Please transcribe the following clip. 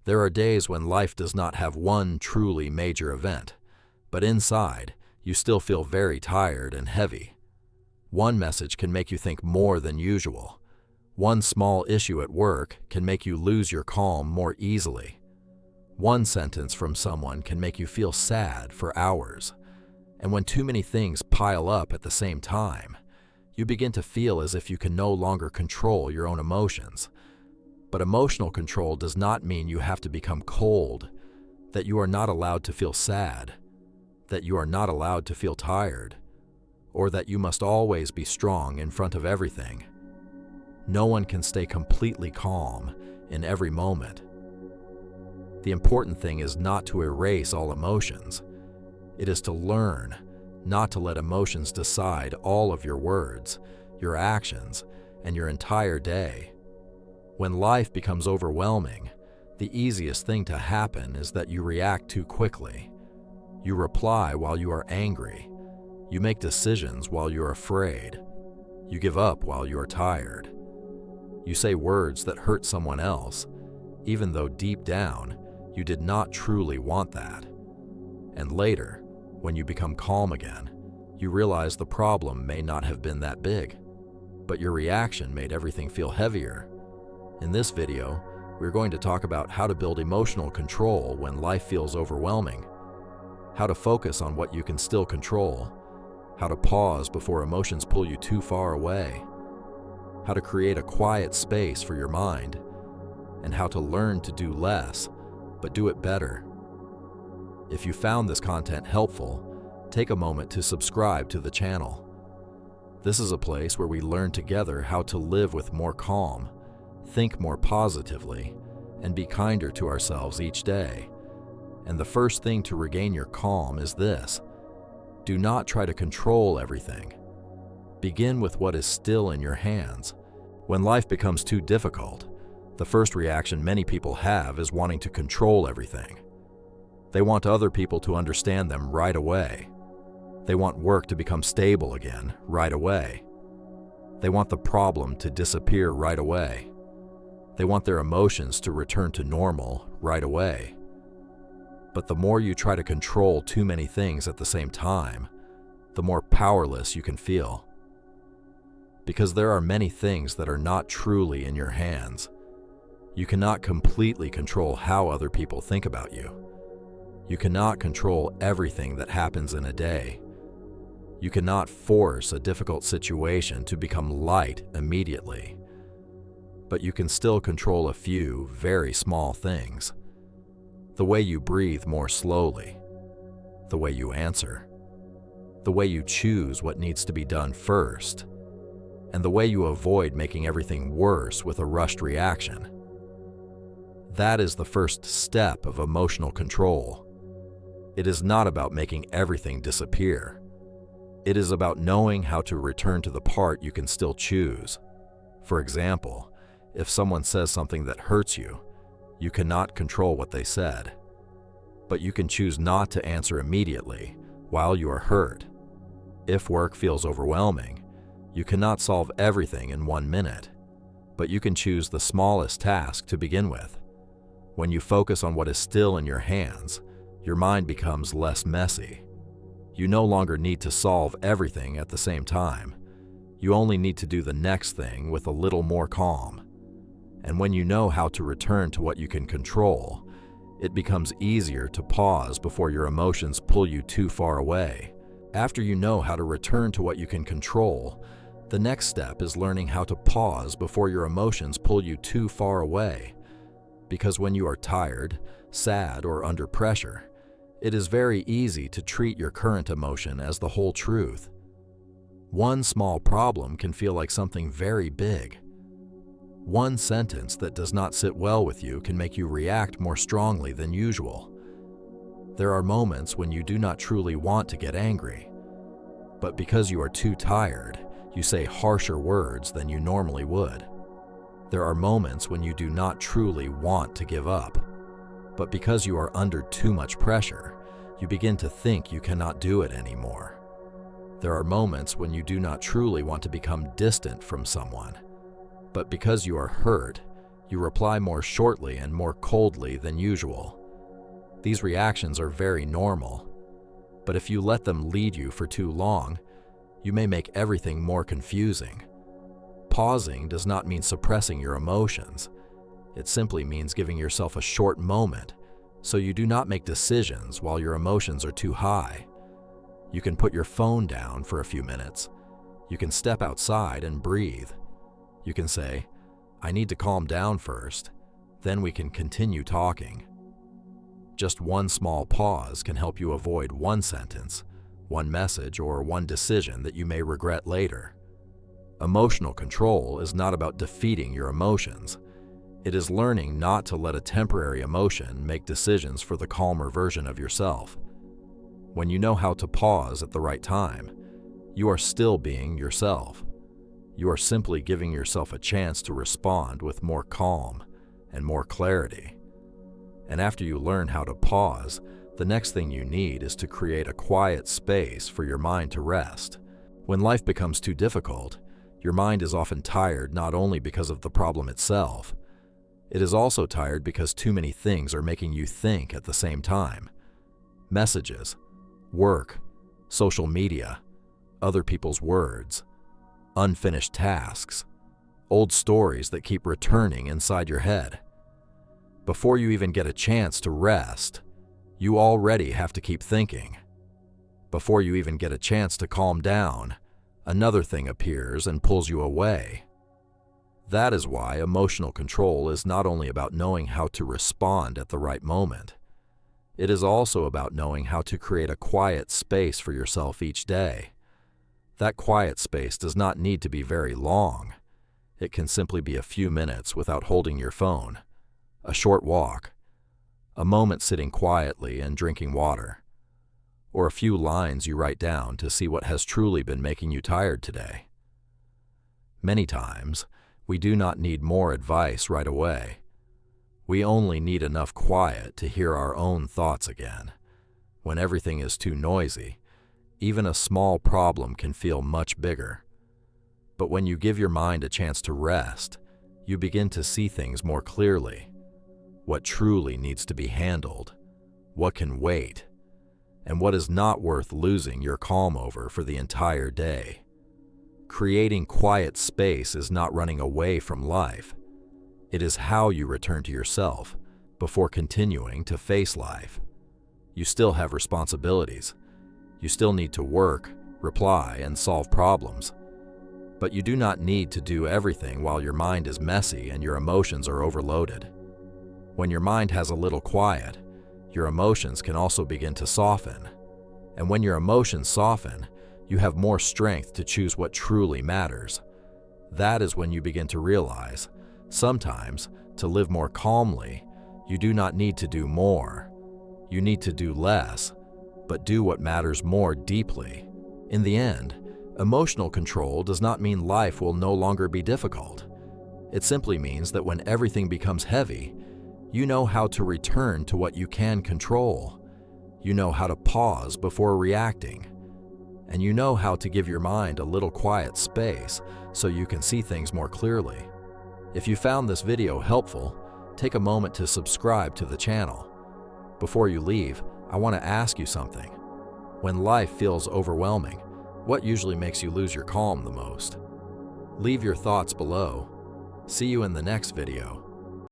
There are days when life does not have one truly major event, but inside, you still feel very tired and heavy. One message can make you think more than usual. One small issue at work can make you lose your calm more easily. One sentence from someone can make you feel sad for hours. And when too many things pile up at the same time, you begin to feel as if you can no longer control your own emotions. But emotional control does not mean you have to become cold, that you are not allowed to feel sad, that you are not allowed to feel tired, or that you must always be strong in front of everything. No one can stay completely calm in every moment. The important thing is not to erase all emotions. It is to learn not to let emotions decide all of your words, your actions, and your entire day. When life becomes overwhelming, the easiest thing to happen is that you react too quickly. You reply while you are angry. You make decisions while you are afraid. You give up while you are tired. You say words that hurt someone else, even though deep down, you did not truly want that. And later, when you become calm again, you realize the problem may not have been that big, but your reaction made everything feel heavier. In this video, we're going to talk about how to build emotional control when life feels overwhelming, how to focus on what you can still control, how to pause before emotions pull you too far away, how to create a quiet space for your mind, and how to learn to do less, but do it better. If you found this content helpful, take a moment to subscribe to the channel. This is a place where we learn together how to live with more calm, think more positively, and be kinder to ourselves each day. And the first thing to regain your calm is this: do not try to control everything. Begin with what is still in your hands. When life becomes too difficult, the first reaction many people have is wanting to control everything. They want other people to understand them right away. They want work to become stable again right away. They want the problem to disappear right away. They want their emotions to return to normal right away. But the more you try to control too many things at the same time, the more powerless you can feel. Because there are many things that are not truly in your hands. You cannot completely control how other people think about you. You cannot control everything that happens in a day. You cannot force a difficult situation to become light immediately. But you can still control a few very small things. The way you breathe more slowly, the way you answer, the way you choose what needs to be done first, and the way you avoid making everything worse with a rushed reaction. That is the first step of emotional control. It is not about making everything disappear. It is about knowing how to return to the part you can still choose. For example, if someone says something that hurts you, you cannot control what they said. But you can choose not to answer immediately while you are hurt. If work feels overwhelming, you cannot solve everything in 1 minute, but you can choose the smallest task to begin with. When you focus on what is still in your hands, your mind becomes less messy. You no longer need to solve everything at the same time. You only need to do the next thing with a little more calm. And when you know how to return to what you can control, it becomes easier to pause before your emotions pull you too far away. After you know how to return to what you can control, the next step is learning how to pause before your emotions pull you too far away. Because when you are tired, sad, or under pressure, it is very easy to treat your current emotion as the whole truth. One small problem can feel like something very big. One sentence that does not sit well with you can make you react more strongly than usual. There are moments when you do not truly want to get angry, but because you are too tired, you say harsher words than you normally would. There are moments when you do not truly want to give up, but because you are under too much pressure, you begin to think you cannot do it anymore. There are moments when you do not truly want to become distant from someone, but because you are hurt, You reply more shortly and more coldly than usual. These reactions are very normal, but if you let them lead you for too long, you may make everything more confusing. Pausing does not mean suppressing your emotions. It simply means giving yourself a short moment so you do not make decisions while your emotions are too high. You can put your phone down for a few minutes. You can step outside and breathe. You can say, "I need to calm down first, then we can continue talking." Just one small pause can help you avoid one sentence, one message, or one decision that you may regret later. Emotional control is not about defeating your emotions. It is learning not to let a temporary emotion make decisions for the calmer version of yourself. When you know how to pause at the right time, you are still being yourself. You are simply giving yourself a chance to respond with more calm and more clarity. And after you learn how to pause, the next thing you need is to create a quiet space for your mind to rest. When life becomes too difficult, your mind is often tired not only because of the problem itself. It is also tired because too many things are making you think at the same time. Messages, work, social media, other people's words, unfinished tasks, old stories that keep returning inside your head. Before you even get a chance to rest, you already have to keep thinking. Before you even get a chance to calm down, another thing appears and pulls you away. That is why emotional control is not only about knowing how to respond at the right moment. It is also about knowing how to create a quiet space for yourself each day. That quiet space does not need to be very long. It can simply be a few minutes without holding your phone, a short walk, a moment sitting quietly and drinking water, or a few lines you write down to see what has truly been making you tired today. Many times, we do not need more advice right away. We only need enough quiet to hear our own thoughts again. When everything is too noisy, even a small problem can feel much bigger. But when you give your mind a chance to rest, you begin to see things more clearly. What truly needs to be handled, what can wait, and what is not worth losing your calm over for the entire day. Creating quiet space is not running away from life. It is how you return to yourself before continuing to face life. You still have responsibilities. You still need to work, reply, and solve problems. But you do not need to do everything while your mind is messy and your emotions are overloaded. When your mind has a little quiet, your emotions can also begin to soften. And when your emotions soften, you have more strength to choose what truly matters. That is when you begin to realize, sometimes, to live more calmly, you do not need to do more. You need to do less, but do what matters more deeply. In the end, emotional control does not mean life will no longer be difficult. It simply means that when everything becomes heavy, you know how to return to what you can control. You know how to pause before reacting. And you know how to give your mind a little quiet space so you can see things more clearly. If you found this video helpful, take a moment to subscribe to the channel. Before you leave, I want to ask you something. When life feels overwhelming, what usually makes you lose your calm the most? Leave your thoughts below. See you in the next video.